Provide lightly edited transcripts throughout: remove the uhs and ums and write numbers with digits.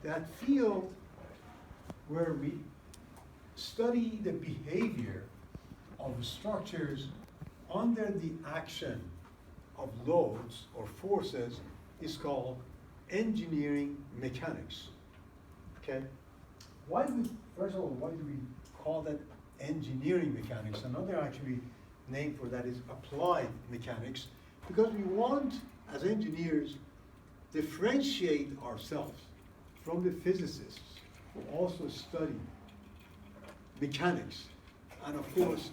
that field where we study the behavior of structures under the action of loads or forces is called engineering mechanics. Okay? First of all, why do we call that engineering mechanics? Another actually name for that is applied mechanics, because we want, as engineers, differentiate ourselves from the physicists who also study mechanics. And of course,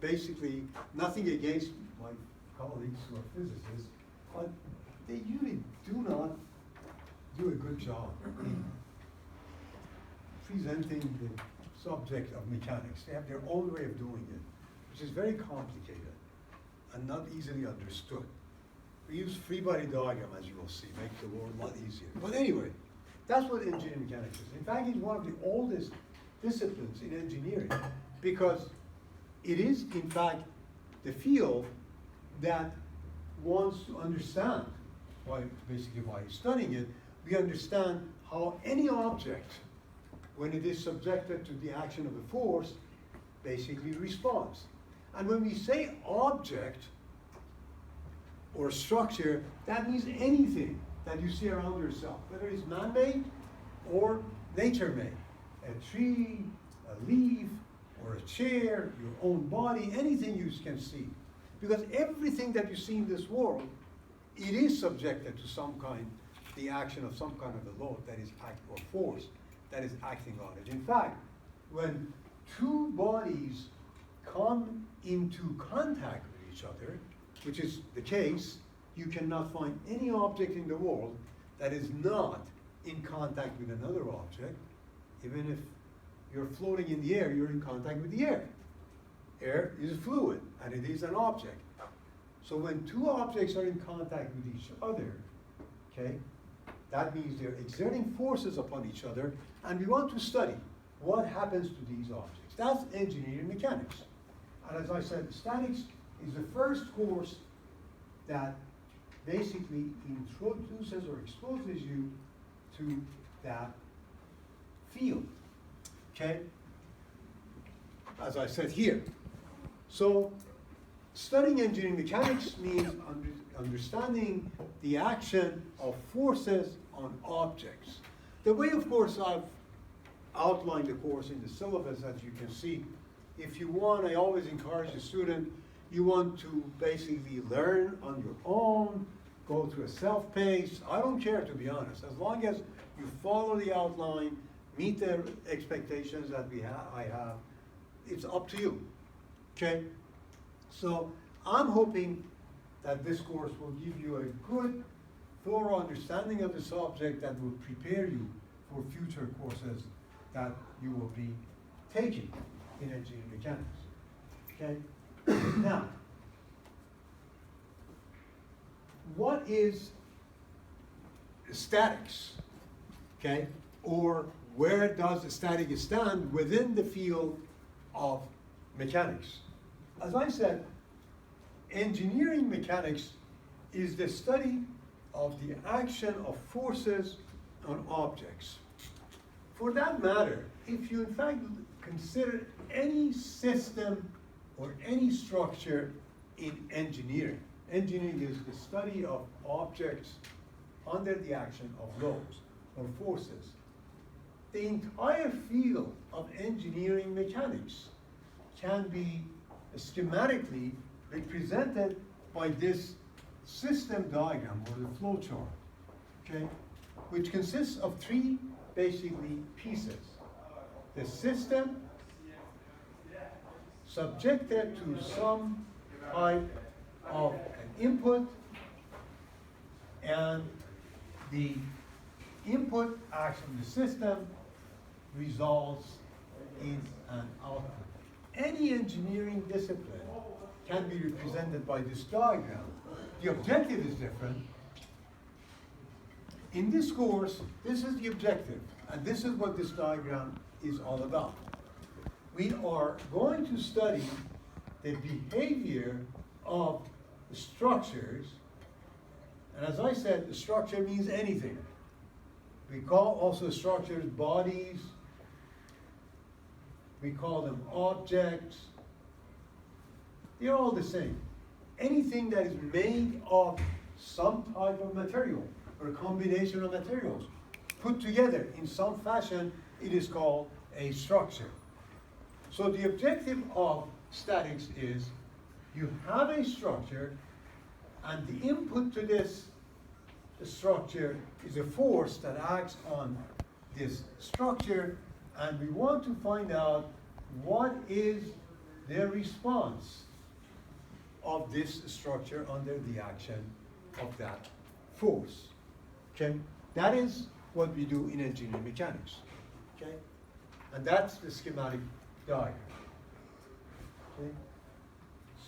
basically nothing against my colleagues who are physicists, but they usually do not do a good job in presenting the subject of mechanics. They have their own way of doing it, which is very complicated and not easily understood. We use free body diagram, as you will see, makes the world a lot easier. But anyway, that's what engineering mechanics is. In fact, it's one of the oldest disciplines in engineering, because it is, in fact, the field that wants to understand, basically why you're studying it, we understand how any object, when it is subjected to the action of a force, basically responds. And when we say object or structure, that means anything that you see around yourself, whether it's man-made or nature-made. A tree, a leaf, or a chair, your own body, anything you can see. Because everything that you see in this world, it is subjected to the action of some kind of a load that is or force that is acting on it. In fact, when two bodies come into contact with each other, which is the case, you cannot find any object in the world that is not in contact with another object. Even if you're floating in the air, you're in contact with the air. Air is a fluid, and it is an object. So when two objects are in contact with each other, okay, that means they're exerting forces upon each other, and we want to study what happens to these objects. That's engineering mechanics. And as I said, statics is the first course that basically introduces or exposes you to that field, okay? As I said here. So studying engineering mechanics means understanding the action of forces on objects. The way, of course, I've outlined the course in the syllabus, as you can see, if you want, I always encourage the student, you want to basically learn on your own, go through a self-pace. I don't care, to be honest, as long as you follow the outline, meet the expectations that I have, it's up to you, okay? So I'm hoping that this course will give you a good, thorough understanding of the subject that will prepare you for future courses that you will be taking in engineering mechanics, okay? Now, what is statics, okay? Or where does the static stand within the field of mechanics? As I said, engineering mechanics is the study of the action of forces on objects. For that matter, if you in fact consider any system or any structure in engineering, engineering is the study of objects under the action of loads or forces. The entire field of engineering mechanics can be schematically represented by this system diagram or the flow chart, okay, which consists of three basically pieces. The system subjected to some type of an input, and the input action of the system results in an output. Any engineering discipline can be represented by this diagram. The objective is different. In this course, this is the objective, and this is what this diagram is all about. We are going to study the behavior of structures, and as I said, the structure means anything. We call also structures bodies. We call them objects. They're all the same. Anything that is made of some type of material or a combination of materials put together in some fashion, it is called a structure. So the objective of statics is you have a structure and the input to this structure is a force that acts on this structure, and we want to find out what is the response of this structure under the action of that force. Okay? That is what we do in engineering mechanics. Okay? And that's the schematic diagram. Okay?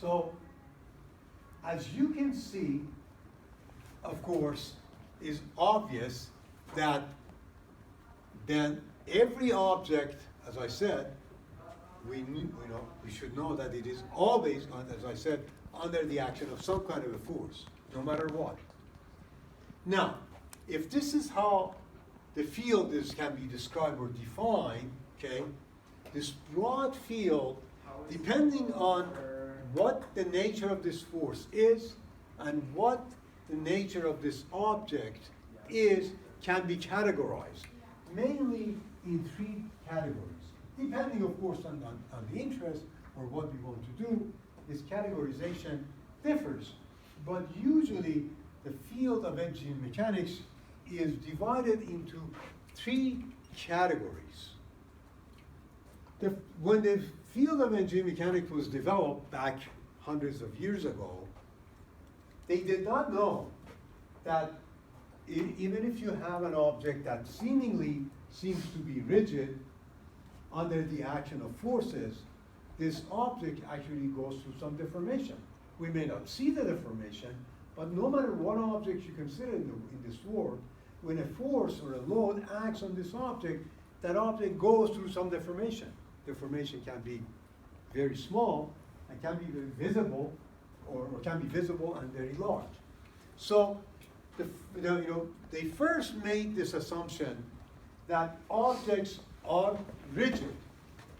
So, as you can see, of course, is obvious that then every object, as I said, we should know that it is always, as I said, under the action of some kind of a force, no matter what. Now, if this is how the field can be described or defined, okay, this broad field, depending on what the nature of this force is and what the nature of this object is, can be categorized, mainly in three categories. Depending, of course, on the interest or what we want to do, this categorization differs. But usually, the field of engineering mechanics is divided into three categories. When the field of engineering mechanics was developed back hundreds of years ago, they did not know that even if you have an object that seemingly seems to be rigid under the action of forces, this object actually goes through some deformation. We may not see the deformation, but no matter what object you consider in this world, when a force or a load acts on this object, that object goes through some deformation. Deformation can be very small and can be very visible, or can be visible and very large. So, they first made this assumption that objects are rigid,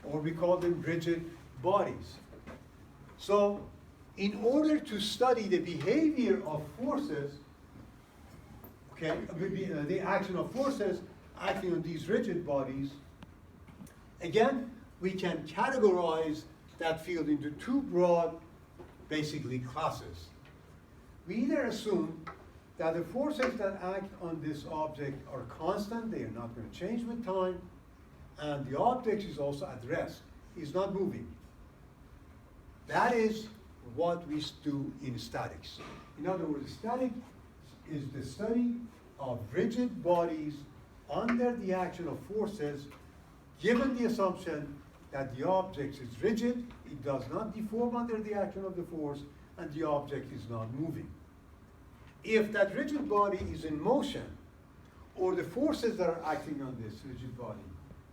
or we call them rigid bodies. So, in order to study the behavior of forces, okay, the action of forces acting on these rigid bodies, again, we can categorize that field into two broad, basically, classes. We either assume that the forces that act on this object are constant, they are not going to change with time, and the object is also at rest, is not moving. That is what we do in statics. In other words, statics is the study of rigid bodies under the action of forces, given the assumption that the object is rigid, it does not deform under the action of the force, and the object is not moving. If that rigid body is in motion, or the forces that are acting on this rigid body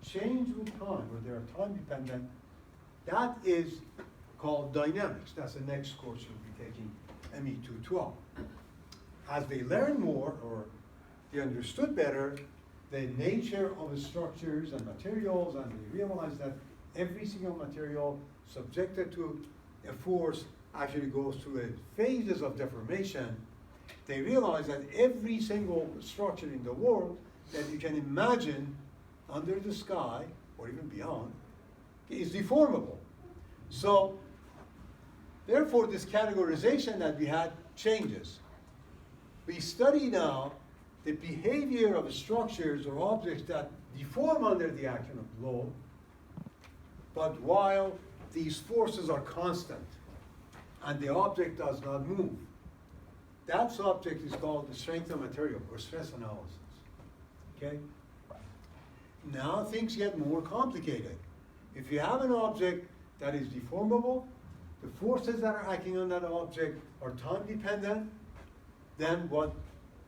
change with time, or they are time dependent, that is called dynamics. That's the next course you'll be taking, ME 212. As they learn more, or they understood better the nature of the structures and materials, and they realize that every single material subjected to a force actually goes through phases of deformation, they realize that every single structure in the world that you can imagine under the sky, or even beyond, is deformable. So, therefore, this categorization that we had changes. We study now the behavior of structures or objects that deform under the action of load, but while these forces are constant and the object does not move. That subject is called the strength of material, or stress analysis. Okay? Now things get more complicated. If you have an object that is deformable, the forces that are acting on that object are time dependent, then what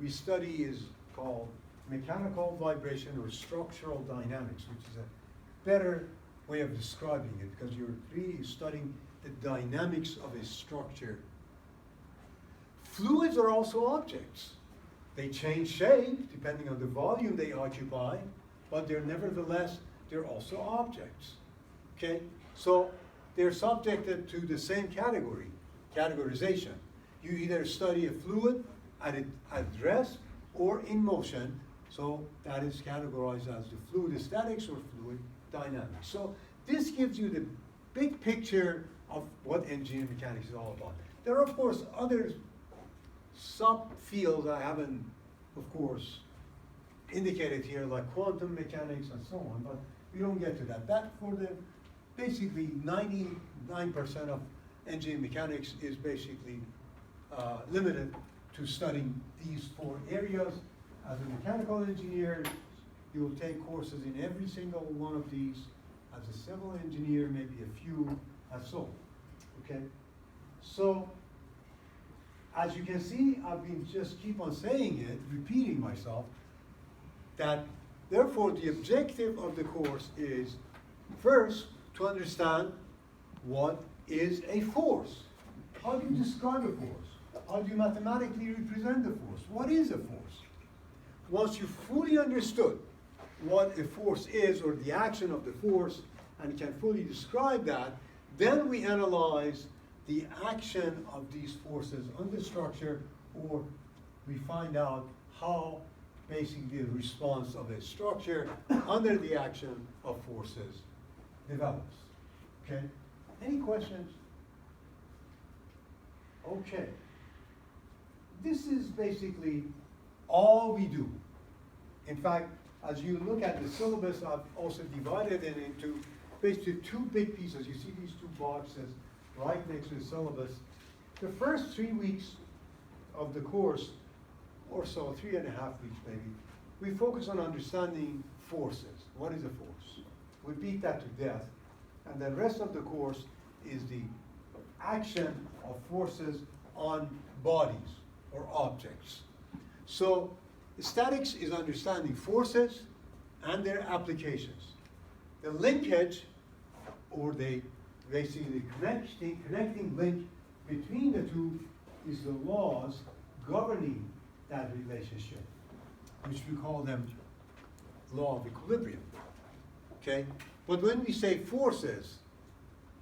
we study is called mechanical vibration or structural dynamics, which is a better way of describing it, because you're really studying the dynamics of a structure. Fluids are also objects. They change shape depending on the volume they occupy, but they're also objects. Okay? So they're subjected to the same categorization. You either study a fluid at rest or in motion, so that is categorized as the fluid statics or fluid dynamics. So this gives you the big picture of what engineering mechanics is all about. There are, of course, other subfields I haven't, of course, indicated here, like quantum mechanics and so on, but we don't get to that. That for the basically 99% of engineering mechanics is basically limited to studying these four areas. As a mechanical engineer, you will take courses in every single one of these. As a civil engineer, maybe a few, and so on. Okay? So, as you can see, I've been just keep on saying it, repeating myself, that therefore the objective of the course is first to understand what is a force. How do you describe a force? How do you mathematically represent the force? What is a force? Once you fully understood what a force is or the action of the force and can fully describe that, then we analyze the action of these forces on the structure, or we find out how basically the response of a structure under the action of forces develops. Okay? Any questions? Okay. This is basically all we do. In fact, as you look at the syllabus, I've also divided it into basically two big pieces. You see these two boxes right next to the syllabus. The first 3 weeks of the course, or so, 3.5 weeks maybe, we focus on understanding forces. What is a force? We beat that to death. And the rest of the course is the action of forces on bodies or objects. So statics is understanding forces and their applications. The linkage, or the basically connecting link between the two, is the laws governing that relationship, which we call them law of equilibrium. Okay? But when we say forces,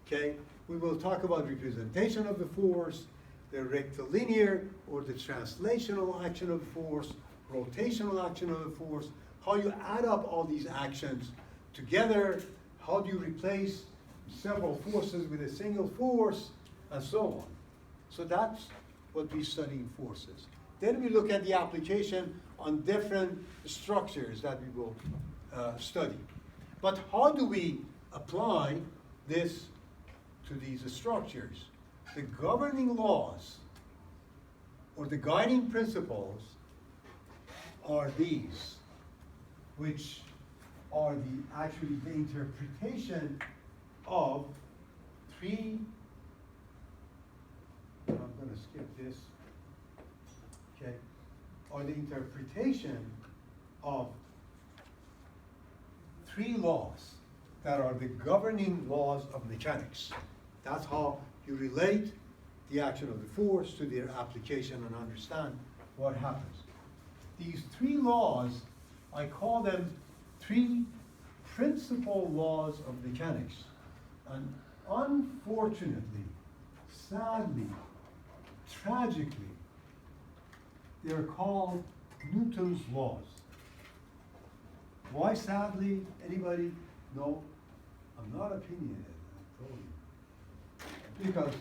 okay, we will talk about representation of the force, the rectilinear or the translational action of the force, rotational action of the force, how you add up all these actions together, how do you replace several forces with a single force, and so on. So that's what we study in forces. Then we look at the application on different structures that we will study. But how do we apply this to these structures? The governing laws or the guiding principles are these, which are actually the interpretation of three, I'm going to skip this, okay, or the interpretation of three laws that are the governing laws of mechanics. That's how you relate the action of the force to their application and understand what happens. These three laws, I call them three principal laws of mechanics. And unfortunately, sadly, tragically, they're called Newton's laws. Why sadly? Anybody? No, I'm not opinionated, I told you. Because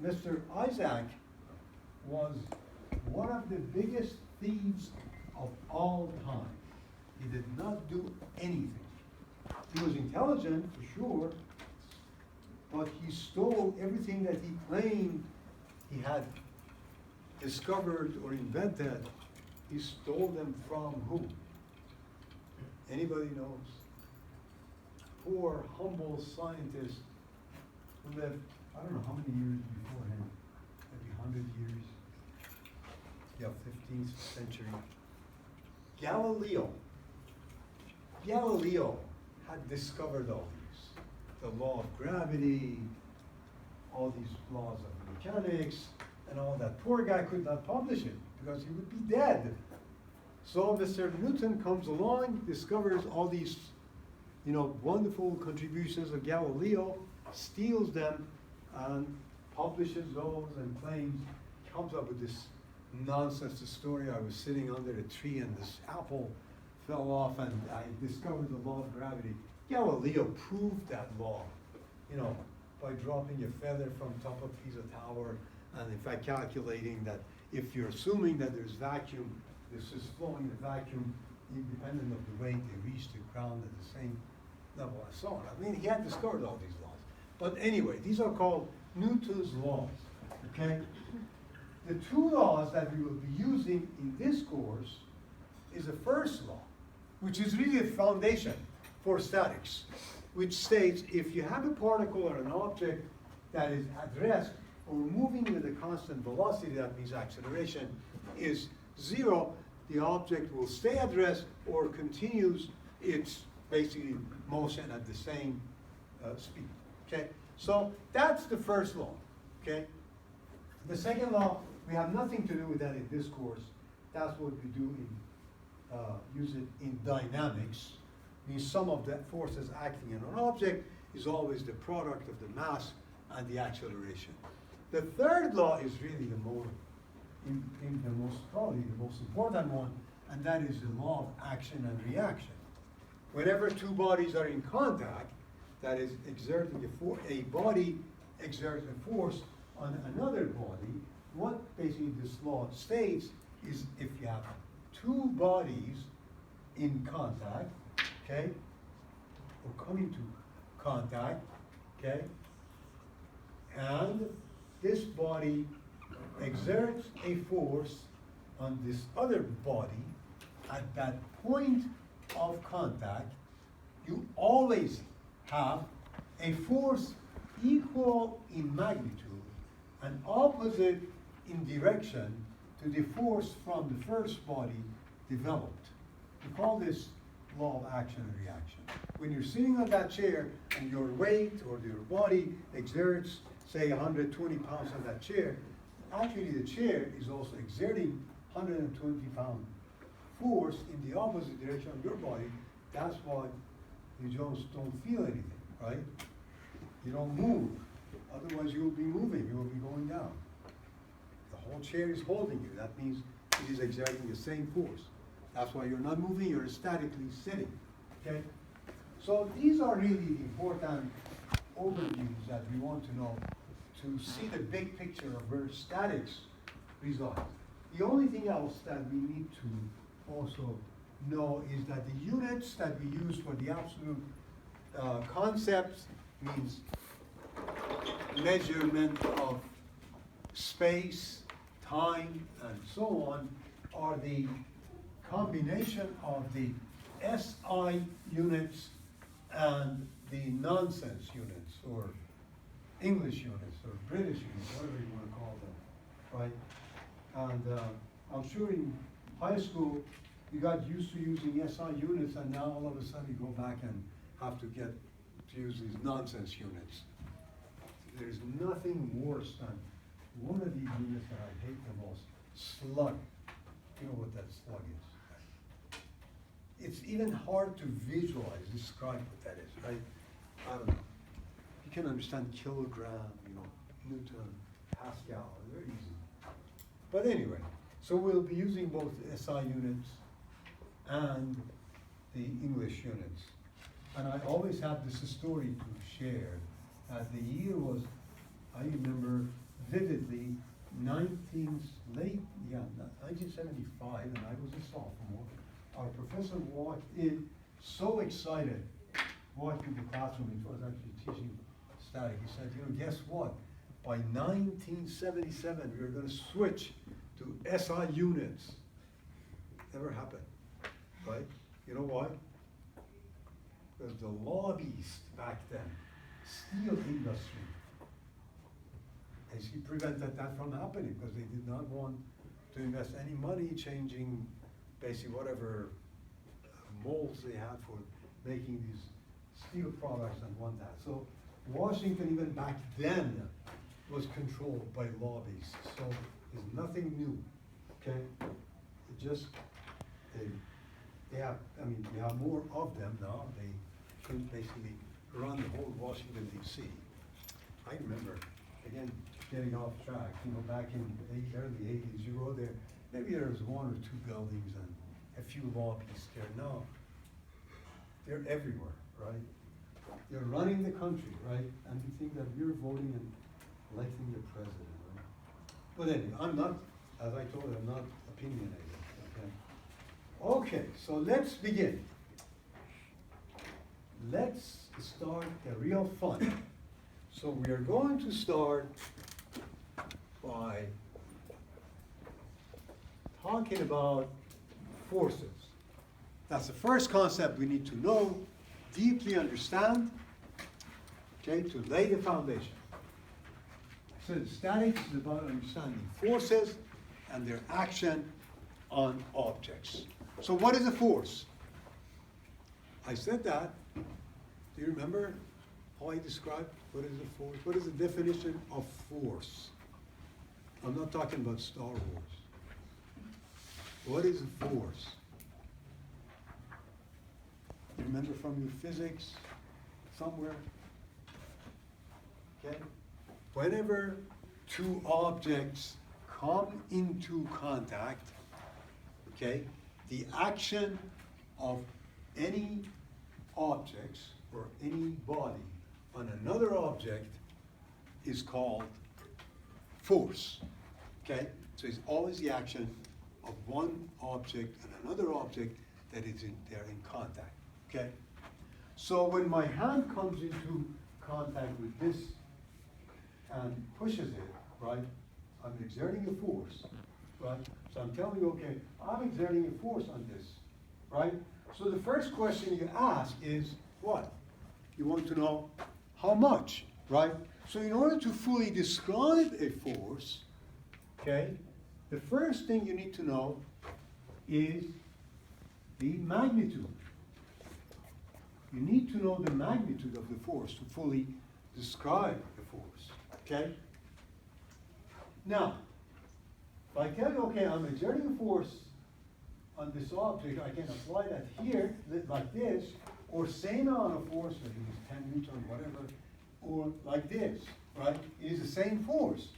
Mr. Isaac was one of the biggest thieves of all time. He did not do anything. He was intelligent, for sure, but he stole everything that he claimed he had discovered or invented. He stole them from who? Anybody knows? Poor, humble scientist who lived, I don't know how many years before him, maybe 100 years. Yeah, 15th century. Galileo had discovered all these. The law of gravity, all these laws of mechanics, and all that. Poor guy could not publish it because he would be dead. So Mr. Newton comes along, discovers all these, wonderful contributions of Galileo, steals them, and publishes those and claims, comes up with this nonsense, the story I was sitting under a tree and this apple fell off and I discovered the law of gravity. Galileo proved that law, by dropping a feather from top of Pisa Tower, and in fact calculating that if you're assuming that there's vacuum, this is flowing in vacuum, independent of the weight, they reach the ground at the same level and so on. I mean, he had discovered all these laws. But anyway, these are called Newton's laws, okay? The two laws that we will be using in this course is the first law, which is really a foundation for statics, which states if you have a particle or an object that is at rest or moving with a constant velocity, that means acceleration is 0, the object will stay at rest or continues its basically motion at the same speed, okay? So that's the first law, okay? The second law, we have nothing to do with that in this course. That's what we do use it in dynamics. Means sum of the forces acting on an object is always the product of the mass and the acceleration. The third law is really probably the most important one, and that is the law of action and reaction. Whenever two bodies are in contact, that is exerting a body exerts a force on another body, what basically this law states is if you have two bodies in contact, okay, or coming to contact, okay, and this body exerts a force on this other body, at that point of contact, you always have a force equal in magnitude and opposite in direction to the force from the first body developed. We call this law of action and reaction. When you're sitting on that chair and your weight or your body exerts, say, 120 pounds on that chair, actually the chair is also exerting 120 pound force in the opposite direction of your body. That's why you just don't feel anything, right? You don't move. Otherwise you'll be moving, you will be going down. The whole chair is holding you. That means it is exerting the same force. That's why you're not moving, you're statically sitting, okay? So these are really the important overviews that we want to know to see the big picture of where statics resides. The only thing else that we need to also know is that the units that we use for the absolute concepts means measurement of space, time, and so on, are the combination of the SI units and the nonsense units, or English units, or British units, whatever you want to call them, right? And I'm sure in high school you got used to using SI units, and now all of a sudden you go back and have to get to use these nonsense units. There's nothing worse than one of these units that I hate the most, slug. You know what that slug is? It's even hard to visualize, describe what that is, right? I don't know. You can understand kilogram, Newton, Pascal, very easy. But anyway, so we'll be using both SI units and the English units. And I always have this story to share. The year was, I remember vividly, 1975, and I was a sophomore. Our professor walked in, so excited, walked into the classroom. He was actually teaching static. He said, guess what? By 1977, we are going to switch to SI units. Never happened, right? You know why? Because the lobbies back then, steel industry, basically prevented that from happening because they did not want to invest any money changing basically whatever molds they had for making these steel products and whatnot. So Washington, even back then, was controlled by lobbies. So there's nothing new. okay? It just, they have, I mean, we have more of them now. They can basically run the whole Washington DC. I remember, again, getting off track, back in the early 80s, you go there, maybe there was one or two buildings and a few lobbies there. No, they're everywhere, right? They're running the country, right? And you think that we're voting and electing the president, right? But anyway, I'm not, as I told you, I'm not opinionated, okay? Okay, so let's begin. Let's start the real fun. So we are going to start by talking about forces. That's the first concept we need to know, deeply understand, okay, to lay the foundation. So statics is about understanding forces and their action on objects. So what is a force? I said that. Do you remember how I described what is a force? What is the definition of force? I'm not talking about Star Wars. What is a force? You remember from your physics somewhere? Okay? Whenever two objects come into contact, okay, the action of any objects or any body on another object is called force. Okay? So it's always the action of one object and another object that is they're in contact. Okay? So when my hand comes into contact with this and pushes it, right, I'm exerting a force, right? So I'm telling you, okay, I'm exerting a force on this, right? So the first question you ask is what? You want to know how much, right? So in order to fully describe a force, okay, the first thing you need to know is the magnitude. You need to know the magnitude of the force to fully describe the force, okay? Now, if I tell you, okay, I'm exerting a force on this object, I can apply that here, like this, or same amount of force, whether it is 10 Newton, whatever, or like this, right? It is the same force,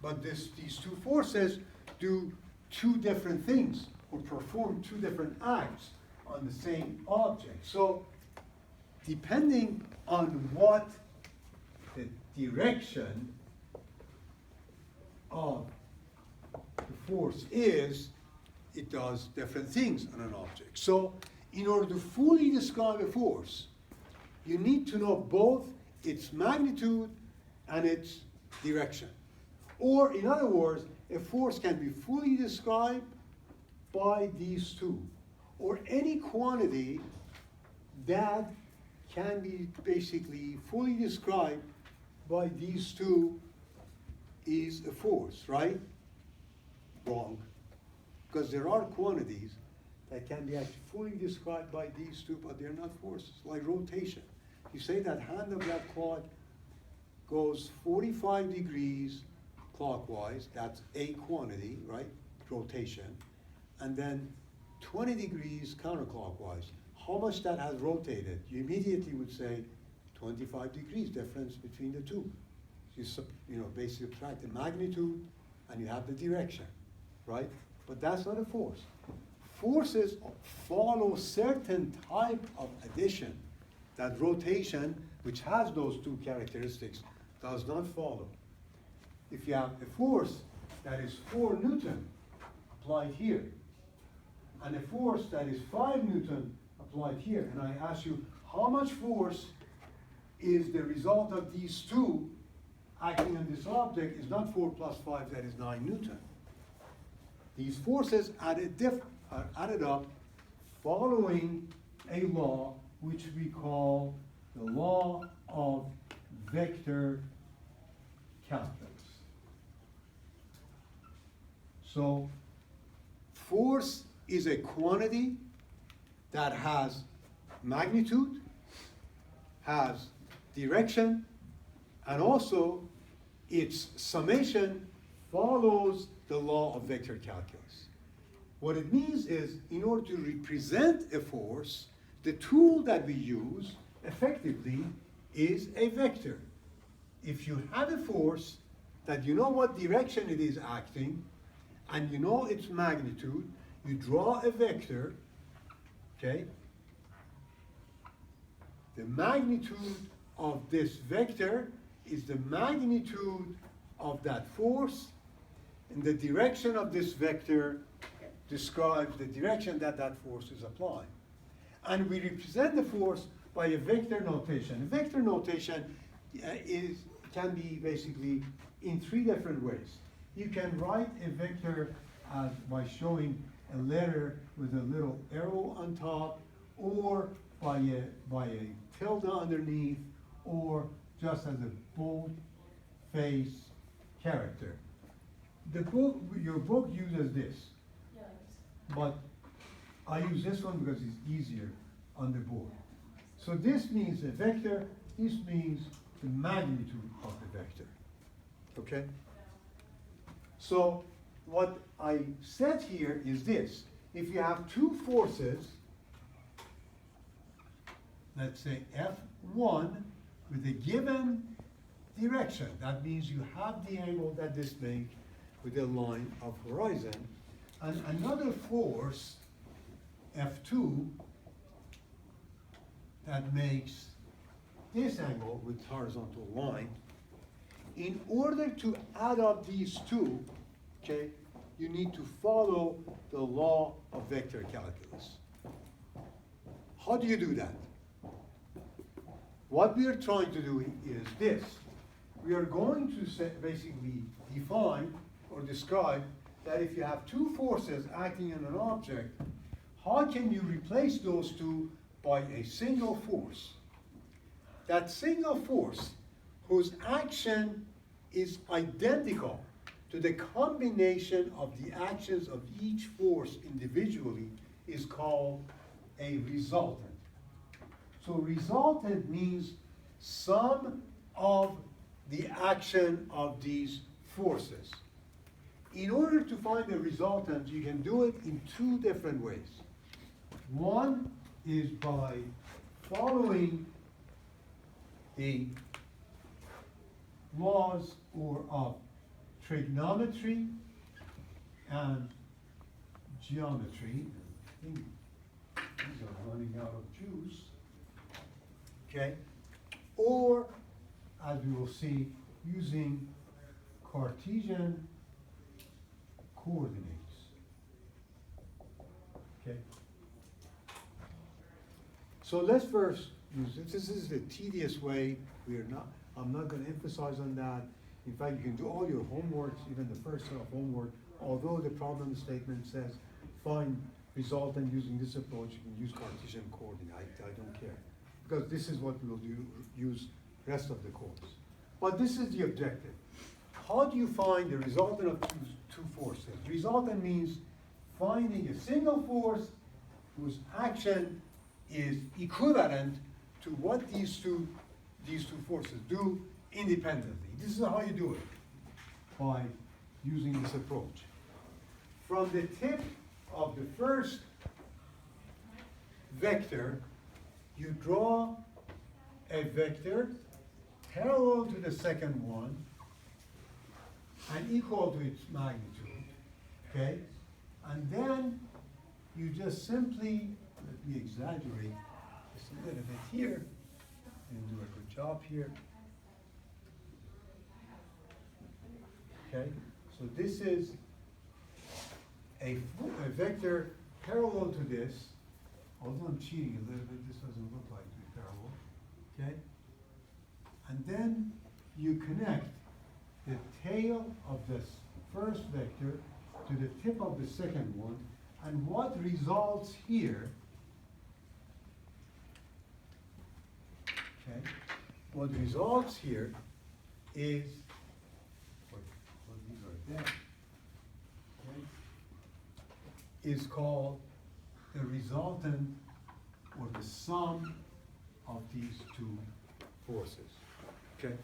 but these two forces do two different things, or perform two different acts on the same object. So, depending on what the direction of the force is, it does different things on an object. So, in order to fully describe a force, you need to know both its magnitude and its direction. Or, in other words, a force can be fully described by these two, or any quantity that can be basically fully described by these two is a force, right? Wrong. Because there are quantities that can be actually fully described by these two, but they're not forces, like rotation. You say that hand of that clock goes 45 degrees clockwise, that's a quantity, right? Rotation. And then 20 degrees counterclockwise. How much that has rotated? You immediately would say 25 degrees difference between the two. You basically subtract the magnitude and you have the direction, right? But that's not a force. Forces follow certain type of addition that rotation, which has those two characteristics, does not follow. If you have a force that is 4 Newton applied here, and a force that is 5 Newton applied here, and I ask you, how much force is the result of these two acting on this object is not 4 plus 5, that is 9 Newton. These forces are added up following a law which we call the law of vector calculus. So, force is a quantity that has magnitude, has direction, and also its summation follows the law of vector calculus. What it means is, in order to represent a force, the tool that we use effectively is a vector. If you have a force that you know what direction it is acting, and you know its magnitude, you draw a vector, okay? The magnitude of this vector is the magnitude of that force, and the direction of this vector describes the direction that that force is applying. And we represent the force by a vector notation. A vector notation can be basically in three different ways. You can write a vector by showing a letter with a little arrow on top, or by a tilde underneath, or just as a bold-face character. Your book uses this, Yes. but I use this one because it's easier on the board. So this means a vector, this means the magnitude of the vector, okay? So what I said here is this. If you have two forces, let's say F1 with a given direction, that means you have the angle that this makes with a line of horizon, and another force, F2, that makes this angle with horizontal line. In order to add up these two, okay, you need to follow the law of vector calculus. How do you do that? What we are trying to do is this. We are going to basically define or describe that if you have two forces acting on an object, how can you replace those two by a single force? That single force whose action is identical to the combination of the actions of each force individually is called a resultant. So resultant means sum of the action of these forces. In order to find the resultant, you can do it in two different ways. One is by following the laws of trigonometry and geometry. I think these are running out of juice. Okay? Or, as we will see, using Cartesian coordinates. Okay? So let's first use it. This is the tedious way. I'm not going to emphasize on that. In fact, you can do all your homework, even the first set of homework, although the problem statement says find resultant using this approach, you can use Cartesian coordinate. I don't care. Because this is what we'll use rest of the course. But this is the objective. How do you find the resultant of two forces? Resultant means finding a single force whose action is equivalent to what these two forces do independently. This is how you do it, by using this approach. From the tip of the first vector, you draw a vector parallel to the second one and equal to its magnitude, okay? And then you just simply, let me exaggerate just a little bit here, and do a good job here. Okay, so this is a vector parallel to this, although I'm cheating a little bit, this doesn't look like to be parallel, okay? And then you connect the tail of this first vector to the tip of the second one, and what results here, okay, what results here is, these are there, okay, is called the resultant, or the sum of these two forces. Okay?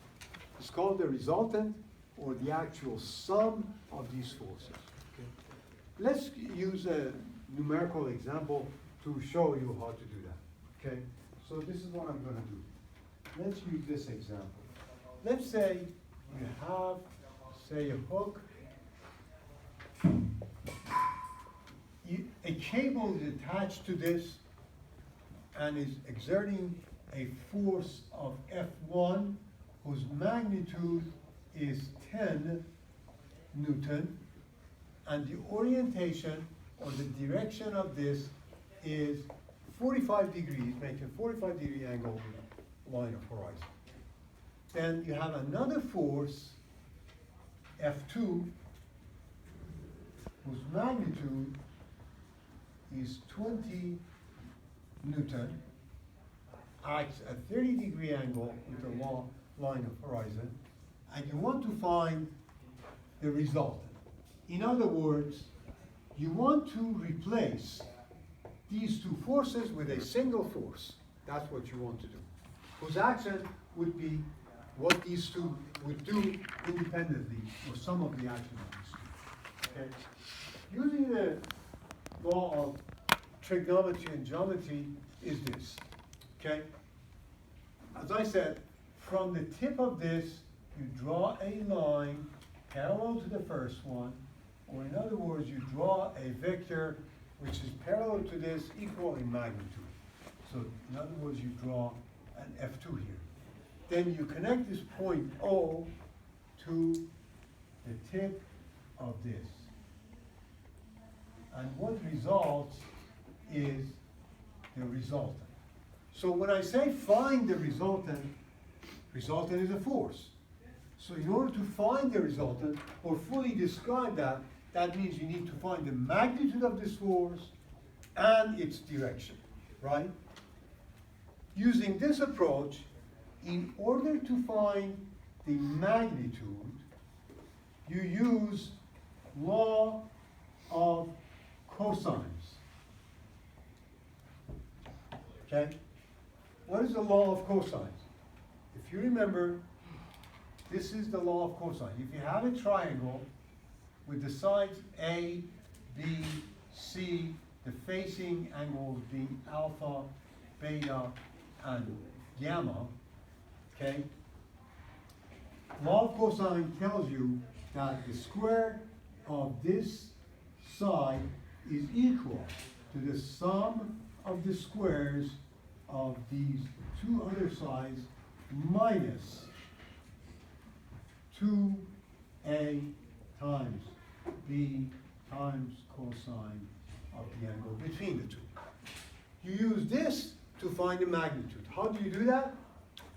It's called the resultant, or the actual sum of these forces. Okay? let's use a numerical example to show you how to do that, okay? So this is what I'm gonna do. Let's use this example. Let's say you have, say, a hook. A cable is attached to this and is exerting a force of F1 whose magnitude is 10 Newton, and the orientation or the direction of this is 45 degrees, making a 45-degree angle with the line of horizon. Then you have another force, F2, whose magnitude is 20 Newton, acts at 30-degree angle with the line of horizon, and you want to find the resultant. In other words, you want to replace these two forces with a single force. That's what you want to do. Whose action would be what these two would do independently, or some of the action of these two. Okay? Using the law of trigonometry and geometry is this. Okay? As I said, from the tip of this, you draw a line parallel to the first one, or in other words, you draw a vector which is parallel to this, equal in magnitude. So in other words, you draw an F2 here. Then you connect this point O to the tip of this. And what results is the resultant. So when I say find the resultant is a force. So in order to find the resultant, or fully describe that, that means you need to find the magnitude of this force and its direction, right? Using this approach, in order to find the magnitude, you use law of cosines. Okay? What is the law of cosines? If you remember, this is the law of cosine. If you have a triangle with the sides A, B, C, the facing angles being alpha, beta, and gamma, okay? Law of cosine tells you that the square of this side is equal to the sum of the squares of these two other sides minus 2a times b times cosine of the angle between the two. You use this to find the magnitude. How do you do that?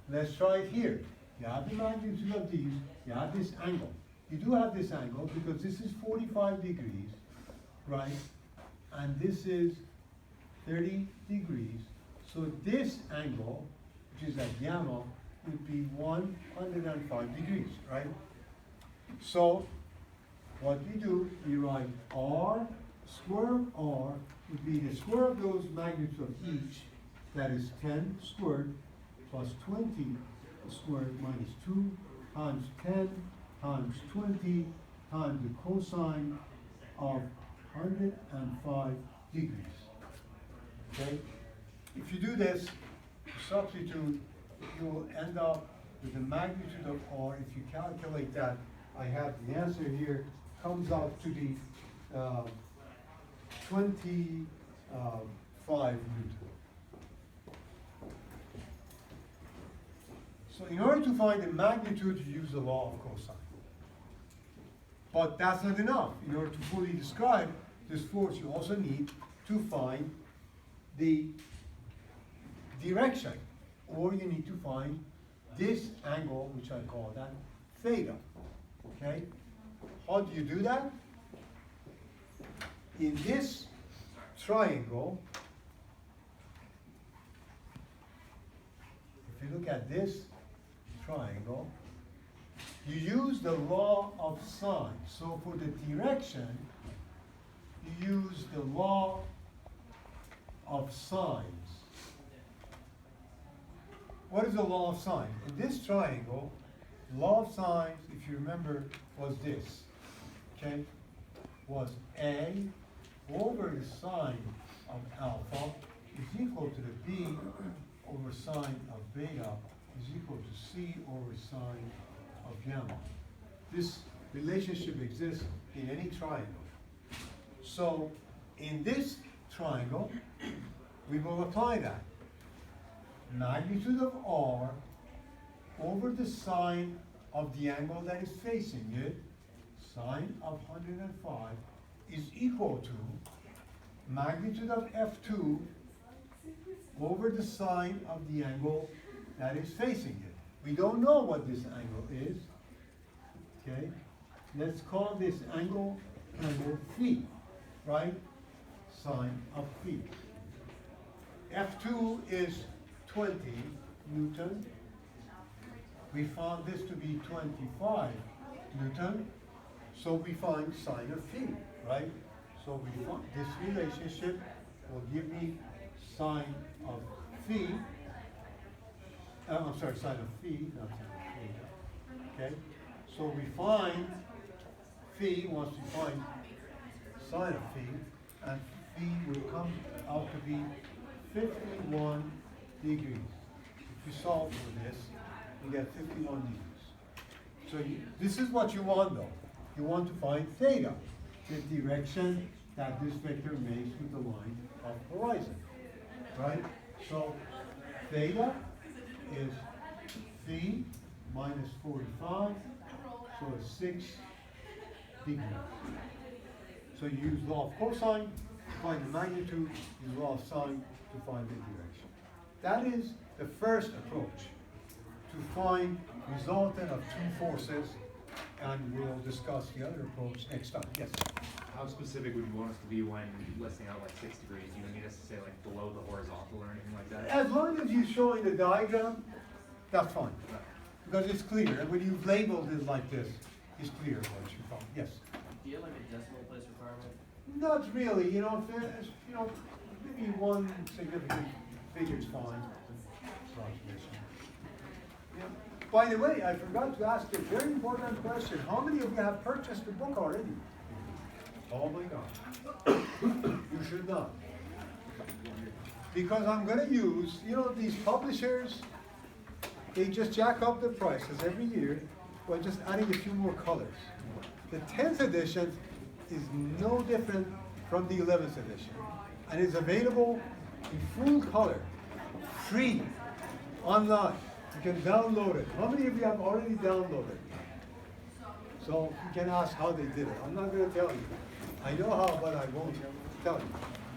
Let's try it here. You have the magnitude of these, you have this angle. You do have this angle because this is 45 degrees, right? And this is 30 degrees. So this angle, which is at gamma, would be 105 degrees, right? So what we do, we write r, square of r would be the square of those magnitudes of each, that is 10 squared plus 20 squared minus 2 times 10 times 20 times the cosine of 105 degrees. Okay? If you do this, you substitute, you will end up with the magnitude of r. If you calculate that, I have the answer here, comes out to be 25 Newton. So in order to find the magnitude, you use the law of cosine. But that's not enough. In order to fully describe this force, you also need to find the direction, or you need to find this angle, which I call that theta. Okay? How do you do that? In this triangle, if you look at this triangle, you use the law of sine. So for the direction, you use the law of sines. What is the law of sine? In this triangle, the law of sines, if you remember, was this. Okay? was A over the sine of alpha is equal to the B over sine of beta is equal to C over sine of gamma. This relationship exists in any triangle. So in this triangle, we will apply that. Magnitude of R over the sine of the angle that is facing it, sine of 105, is equal to magnitude of F2 over the sine of the angle that is facing it. We don't know what this angle is. Okay? Let's call this angle phi, right? Sine of phi. F2 is 20 Newton. We found this to be 25 Newton. So we find sine of phi, right? So we find this relationship will give me sine of phi. I'm sorry, sine of phi, not sine of phi. Okay? So we find phi, once we find sine of phi, and phi will come out to be 51 degrees. If you solve for this, you get 51 degrees. So this is what you want though. You want to find theta, the direction that this vector makes with the line of horizon, right? So theta is phi minus 45, so it's 6 degrees. So you use law of cosine to find the magnitude, use law of sine to find the direction. That is the first approach to find resultant of two forces, and we'll discuss the other approach next time. Yes? How specific would you want us to be when listing out like 6 degrees? Do you need us to say like below the horizontal or anything like that? As long as you're showing the diagram, that's fine. Because it's clear, and when you've labeled it like this, it's clear what you found. Yes? Do you have like a decimal place requirement? Not really, if there's, maybe one significant figure's fine. Approximation. Yeah. By the way, I forgot to ask a very important question. How many of you have purchased the book already? Oh my God. You should not. Because I'm going to use, these publishers, they just jack up the prices every year by just adding a few more colors. The 10th edition is no different from the 11th edition, and is available in full color, free, online. You can download it. How many of you have already downloaded? So you can ask how they did it. I'm not going to tell you. I know how, but I won't tell you.